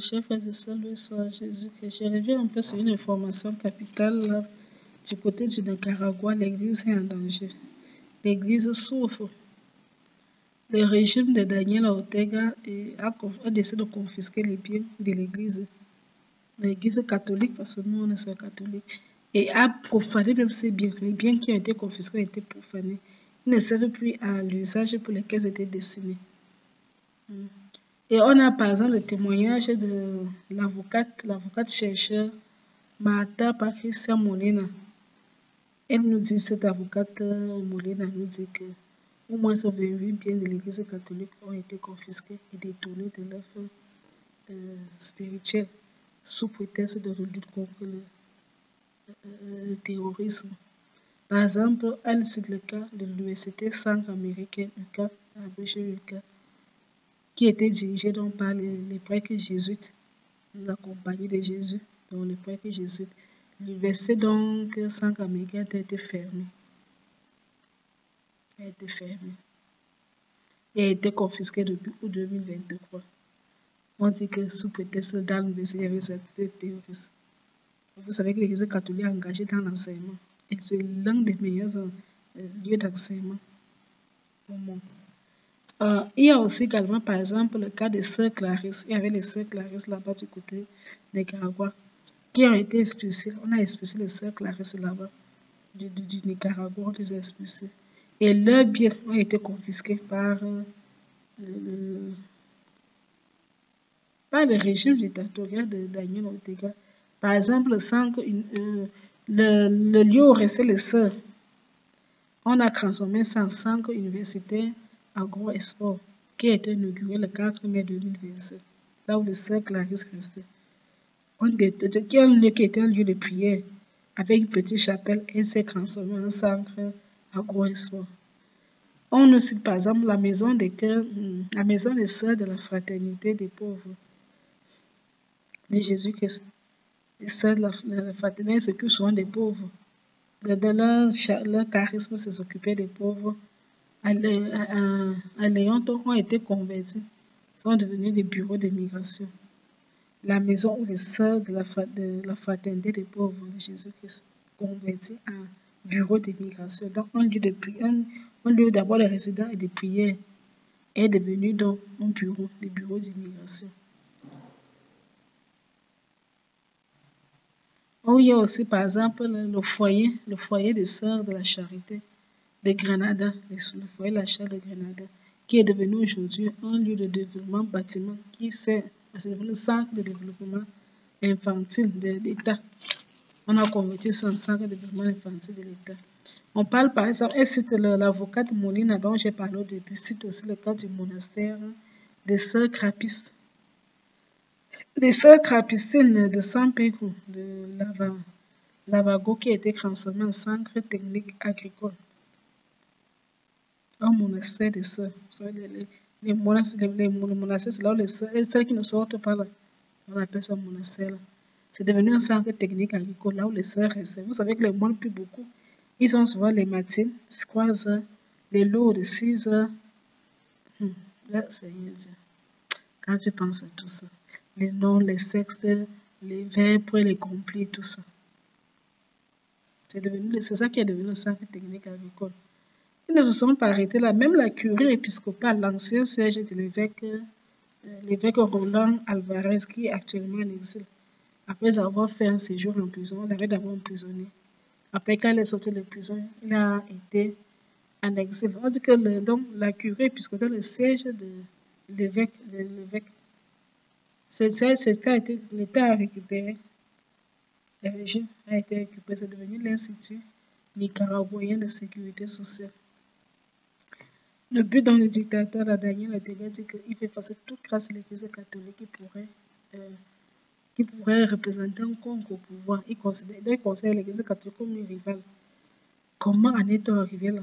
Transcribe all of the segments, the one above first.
Chers frères et sœurs, le soir Jésus-Christ, je reviens un peu sur une information capitale là, du côté du Nicaragua. L'Église est en danger. L'Église souffre. Le régime de Daniel Ortega a décidé de confisquer les biens de l'Église catholique, parce que nous, on est catholique, et a profané même ces biens. Les biens qui ont été confisqués ont été profanés. Ils ne servent plus à l'usage pour lesquels ils étaient destinés. Et on a par exemple le témoignage de l'avocate chercheur Martha Patricia Molina. Elle nous dit, cette avocate Molina nous dit que au moins 28 biens de l'Église catholique ont été confisqués et détournés de leur fin spirituelle sous prétexte de lutte contre le terrorisme. Par exemple, elle cite le cas de l'université centre-américaine UCAF, qui était dirigée donc par les prêtres jésuites, la compagnie de Jésus, donc les prêtres jésuites. L'université donc centre-américaine a été fermée. Et a été confisquée depuis août 2023. On dit que sous prétexte dans l'université, il y avait cette terroriste. Vous savez que l'Église catholique est engagée dans l'enseignement. Et c'est l'un des meilleurs lieux d'enseignement au monde. Il y a aussi également, par exemple, le cas des sœurs Clarisse. Il y avait les sœurs Clarisse là-bas du côté de Nicaragua qui ont été expulsées. On a expulsé les sœurs Clarisse là-bas du Nicaragua, on les a expulsées. Et leurs biens ont été confisqués par le régime dictatorial de Daniel Ortega. Par exemple, le lieu où restaient les sœurs, on a transformé ça en centre universitaire agro-export qui a été inauguré le 4 mai 2027, là où les sœurs Clarisse restaient. Qui est un lieu qui était un lieu de prière avec une petite chapelle et s'est transformé en centre agro-export. On nous cite par exemple la maison des sœurs de la fraternité des pauvres de Jésus-Christ. Les sœurs de la fraternité s'occupent souvent des pauvres. Leur charisme, c'est s'occuper des pauvres. À Léon, ont été convertis, sont devenus des bureaux de migration. La maison où les sœurs de la fraternité des pauvres de Jésus-Christ convertis en bureau de migration. Donc, un lieu d'abord de résidence et de prière est devenu donc un bureau, des bureaux d'immigration. Il y a aussi, par exemple, le foyer des sœurs de la charité de Grenada, le foyer de la charité de Grenada, qui est devenu aujourd'hui un lieu de développement bâtiment c'est devenu le centre de développement infantile de l'État. On a converti ça en centre de développement infantile de l'État. On parle par exemple, elle cite l'avocate Molina dont j'ai parlé au début, cite aussi le cas du monastère des sœurs Krappistes. Les sœurs Krappistines de San Pedro de Lavago qui a été transformé en centre technique agricole. Un monastère des sœurs. Les monastères, c'est là où les sœurs, celles qui ne sortent pas là, on appelle ça monastère là. C'est devenu un centre technique agricole là où les sœurs restent. Vous savez que les moines plus beaucoup. Ils ont souvent les matines, 3 heures, les lots de 6 heures. Là, Seigneur Dieu. Quand tu penses à tout ça, les noms, les sexes, les verbes, les complis, tout ça. C'est ça qui est devenu le centre technique agricole. Ils ne se sont pas arrêtés là. Même la curie épiscopale, l'ancien siège de l'évêque Roland Alvarez, qui est actuellement en exil, après avoir fait un séjour en prison, on l'avait d'abord emprisonné. Après, quand il est sorti de prison, il a été en exil. On dit que la curie épiscopale, le siège de l'évêque, l'État a récupéré. Le régime a été récupéré. C'est devenu l'Institut nicaraguayen de sécurité sociale. Le but dans le dictateur, Daniel Ortega dit qu'il fait passer toute grâce à l'Église catholique qui pourrait représenter un concours au pouvoir. Il considère l'Église catholique comme une rivale. Comment en est-on arrivé là?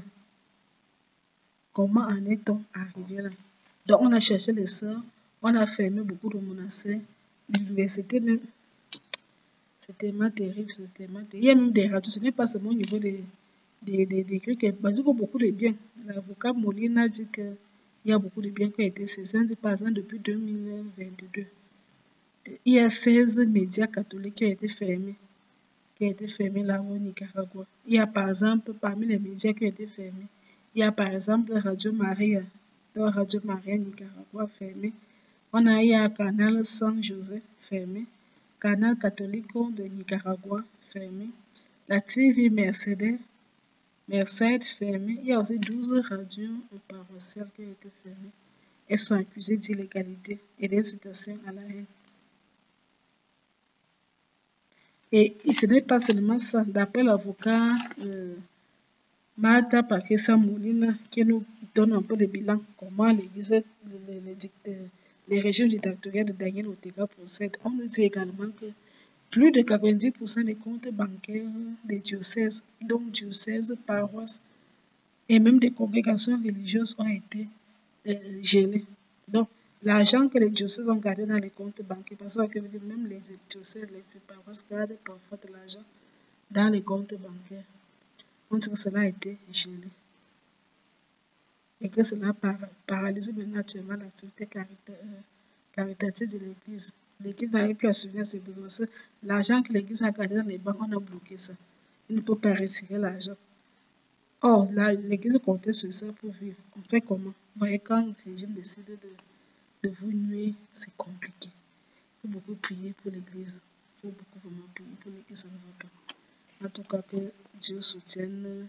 Donc, on a cherché les sœurs, on a fermé beaucoup de monastères, l'université même. C'est tellement terrible, Il y a même des radios, ce n'est pas seulement au niveau des trucs, parce qu'il y a beaucoup de biens. L'avocat Molina dit qu'il y a beaucoup de biens qui ont été saisis. Par exemple, depuis 2022, il y a 16 médias catholiques qui ont été fermés là au Nicaragua. Il y a par exemple, parmi les médias qui ont été fermés, il y a par exemple Radio Maria, donc Radio Maria Nicaragua fermé. Il y a Canal San José fermé, Canal Católico de Nicaragua fermé, la TV Merced fermée. Il y a aussi 12 radios paroissiales qui ont été fermées. Elles sont accusées d'illégalité et d'incitation à la haine. Et ce n'est pas seulement ça. D'après l'avocat Martha Paquesa Molina, qui nous donne un peu de bilan, comment les régimes dictatoriales de Daniel Ortega procèdent, on nous dit également que plus de 90% des comptes bancaires des diocèses, donc diocèses, paroisses et même des congrégations religieuses ont été gelés. Donc, l'argent que les diocèses ont gardé dans les comptes bancaires, parce que même les diocèses, les paroisses gardent parfois de l'argent dans les comptes bancaires. On dit que cela a été gelé. Et que cela paralyse maintenant actuellement l'activité caritative de l'Église. L'Église n'arrive plus à subvenir à ses besoins. L'argent que l'Église a gardé dans les banques, on a bloqué ça. Il ne peut pas retirer l'argent. Or, l'Église comptait sur ça pour vivre. On fait comment? Vous voyez, quand le régime décide de vous nuire, c'est compliqué. Il faut beaucoup prier pour l'Église. Il faut beaucoup vraiment prier pour l'Église, ça ne va pas. En tout cas, que Dieu soutienne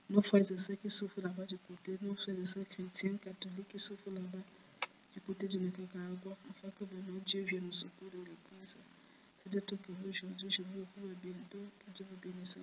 nos frères et sœurs qui souffrent là-bas du côté, nos frères et sœurs chrétiens, catholiques qui souffrent là-bas du côté du Nicaragua, afin que vraiment Dieu vienne au secours de l'Église. C'est de tout pour aujourd'hui. Je vous retrouve bientôt. Que Dieu vous bénisse.